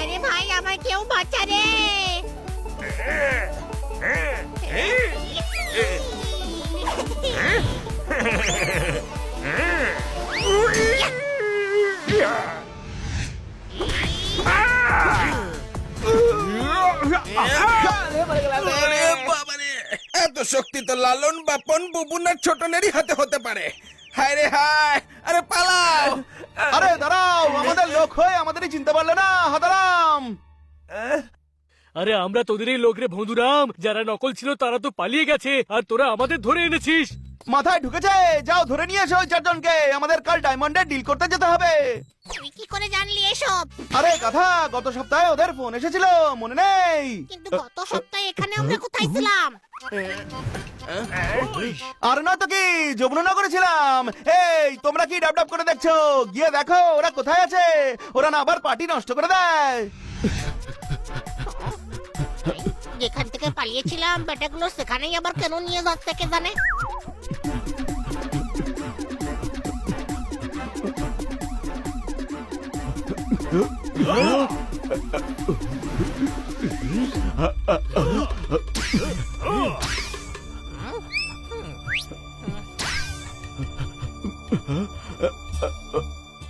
আরে ভাই আমার কেউ বাঁচা রে। এত শক্তি তো লালন বাপন বুবুনার ছোটনেরই হাতে হতে পারে। হায় রে হায়, আরে পালাও। আরে দাঁড়াও, আমাদের লোক হয়ে আমাদেরই চিনতে পারলে না হাদারাম। আরে আমরা তোদেরই লোক রে ভন্দুরাম, যারা নকল ছিল তারা তো পালিয়ে গেছে আর তোরা আমাদের ধরে এনেছিস। মাথায় ঢুকেছে, যাও ধরে নিয়ে এসো ওই চারজনকে, আমাদের কাল ডায়মন্ডে ডিল করতে যেতে হবে। তুই কি করে জানলি এসব? আরে কথা, গত সপ্তাহে ওদের ফোন এসেছিল, মনে নেই? কিন্তু গত সপ্তাহে এখানে আমরা কোথায় ছিলাম? আর না তো কি, যমুনানগরে ছিলাম। এই তোমরা কি ডাব ডাব করে দেখছো? গিয়ে দেখো ওরা কোথায় আছে, ওরা না আবার পার্টি নষ্ট করে দেয়। যেখান থেকে পালিয়েছিলাম বেটাগুলো সেখানেই আবার কেন নিয়ে যাচ্ছে কে জানে।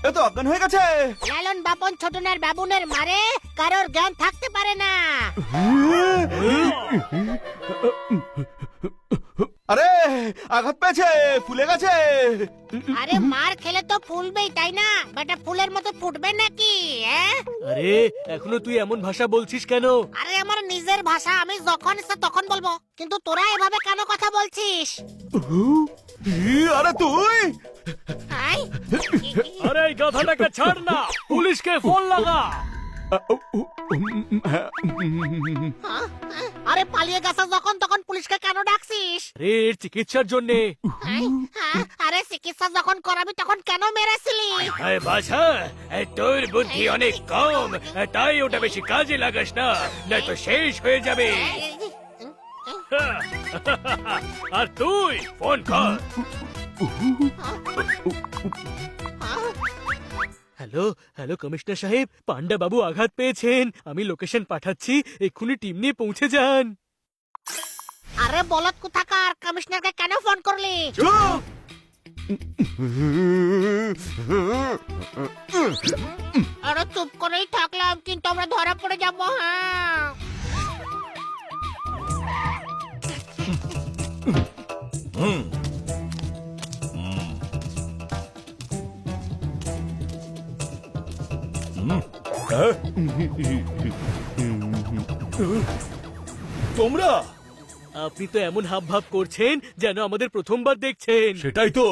এ তো অজ্ঞান হয়ে গেছে। লালন বাপন ছোটনার বাবুনের মারে কারোর জ্ঞান থাকতে পারে না। আরে আঘাত পেয়েছে, ফুলে গেছে। আরে মার খেলে তো ফুলবেই তাই না? বেটা ফুলের মতো ফুটবে নাকি? আরে এখনো তুই এমন ভাষা বলছিস কেন? আরে আমার নিজের ভাষা, আমি যখন ইচ্ছা তখন বলবো, কিন্তু তোরা এভাবে কেন কথা বলছিস? আরে তুই আই? আরে এই গাধাটাকে ছাড় না, পুলিশকে ফোন লাগা। আরে পালিয়ে গেছে যখন তখন পুলিশকে কেন ডাকছিস? আরে এর চিকিৎসার জন্যে। আরে চিকিৎসা যখন করাবি তখন কেন মেরেছিলি? আরে বাছা, তোর বুদ্ধি অনেক কম, তাই ওটা বেশি কাজে লাগাস না, নয়তো শেষ হয়ে যাবে। আর তুই ফোন কর। হ্যালো হ্যালো কমিশনার সাহেব, পান্ডা বাবু আঘাত পেয়েছেন, আমি লোকেশন পাঠাচ্ছি, এক্ষুনি টিম নিয়ে পৌঁছে যান। আরে বলত কোথাকার, কমিশনারকে কেন ফোন করলি? আরে চুপ করেই থাকলাম, কিন্তু আমরা ধরা পড়ে যাবো। হ্যাঁ তোমরা আপনি তো এমন হাব ভাব করছেন যেন আমাদের প্রথমবার দেখছেন। সেটাই তো,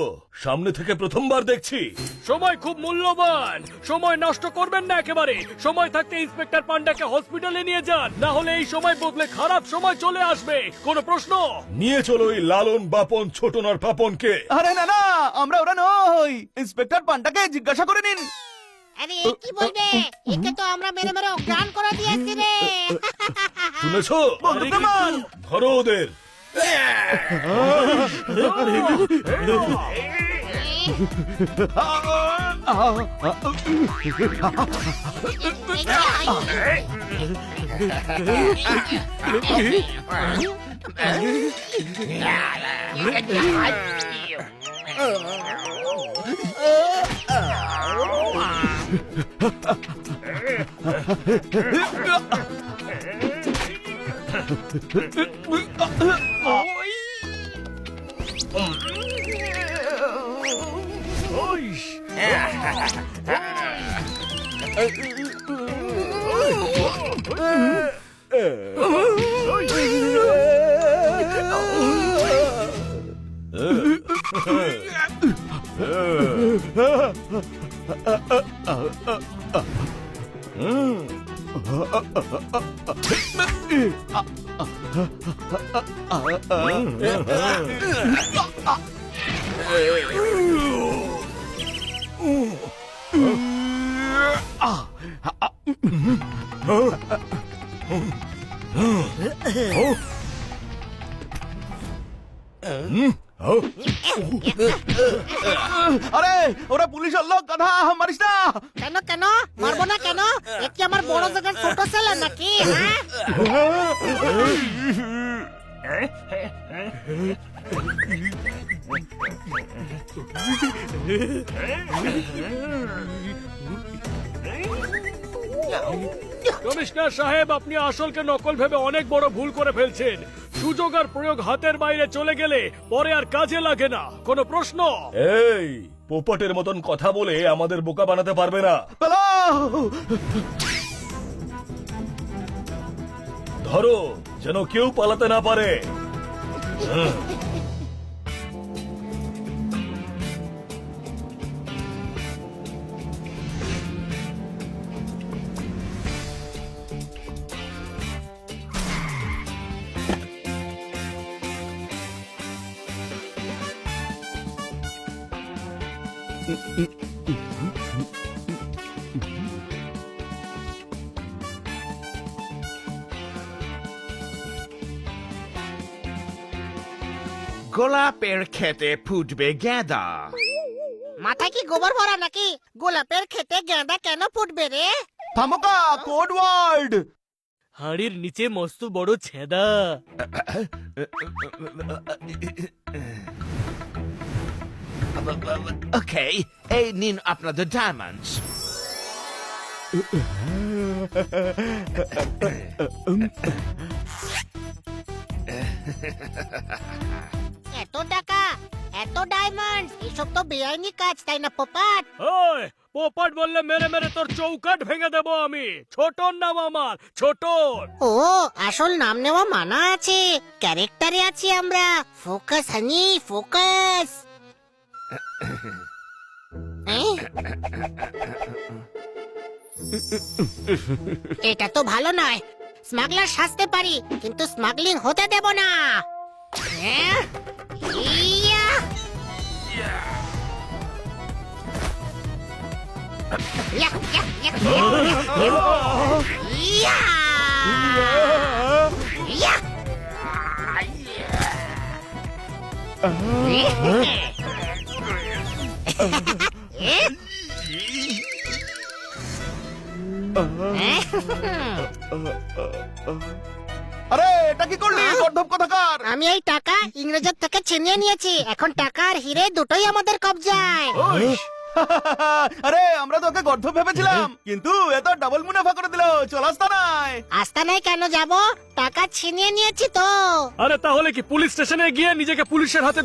সামনে থেকে প্রথমবার দেখছি। সময় খুব মূল্যবান, সময় নষ্ট করবেন না একেবারে। সময় থাকতে ইন্সপেক্টর পান্ডাকে হসপিটালে নিয়ে যান, না হলে এই সময় বদলে খারাপ সময় চলে আসবে। কোনো প্রশ্ন? নিয়ে চলো এই লালন বাপন ছোটনার পাপনকে। আরে না না, আমরা ওরা নই। ইন্সপেক্টর পান্ডাকে জিজ্ঞাসা করে নিন। আরে এ কি বলবে? একে তো আমরা মেরে মেরে অজ্ঞান করে দিয়েছি রে। শুনেছো? বন্দুকটা মার। ধরো ওদের। আরে ওরা পুলিশের লোক, কথা মারিস না। কেন কেন মারবো না কেন? এ কি আমার বড় জায়গার ছোট ছেলে নাকি? হ্যাঁ? কমিশনার সাহেব, আপনি আসলকে নকল ভেবে অনেক বড় ভুল করে ফেলছেন। সুযোগ আর প্রয়োগ হাতের বাইরে চলে গেলে পরে আর কাজে লাগে না। কোনো প্রশ্ন? এই পোপটের মতন কথা বলে আমাদের বোকা বানাতে পারবে না। পালাও। ধরো, যেন কেউ পালাতে না পারে। গোলাপের খেতে ফুটবে গেঁদা। মাথায় কি গোবর ভরা নাকি? গোলাপের খেতে গেঁদা কেন ফুটবে রে? থামোকা, কোড ওয়ার্ড। হাড়ির নিচে মস্ত বড় ছেদা। ওকে, এই নিন আপনাদের ডায়মন্ডস। এত টাকা, এত ডায়মন্ড, এসব তো বেআইনি কাজ, তাই না পোপাট? ওই পোপট বললে মেরে মেরে তোর চৌকাট ভেঙে দেবো আমি। ছোটর নাম আমার, ছোটর। ও, আসল নাম নেওয়া মানা আছে, ক্যারেক্টারে আছি আমরা। ফোকাস হানি, ফোকাস। এটা তো ভালো নয়। স্মাগলার সাজতে পারি, কিন্তু স্মাগলিং হতে দেব না। হ্যাঁ? ইয়া! ইয়া, ইয়া, ইয়া, ইয়া! ইয়া! আরে এটা কি করলি, গর্ধব কথাকার? আমি এই টাকা ইংরেজের থেকে ছিনিয়ে নিয়েছি। এখন টাকা আর হিরে দুটোই আমাদের কবজায়। আরে আমরা তোকে গর্ধব ভেবেছিলাম, কিন্তু এ তো ডাবল মুনাফা করে দিল। চল আস্তানায়। আস্তানায় কেন যাব? টাকা ছিনিয়ে নিয়েছি তো। আরে তাহলে কি পুলিশ স্টেশনে গিয়ে নিজেকে পুলিশের হাতে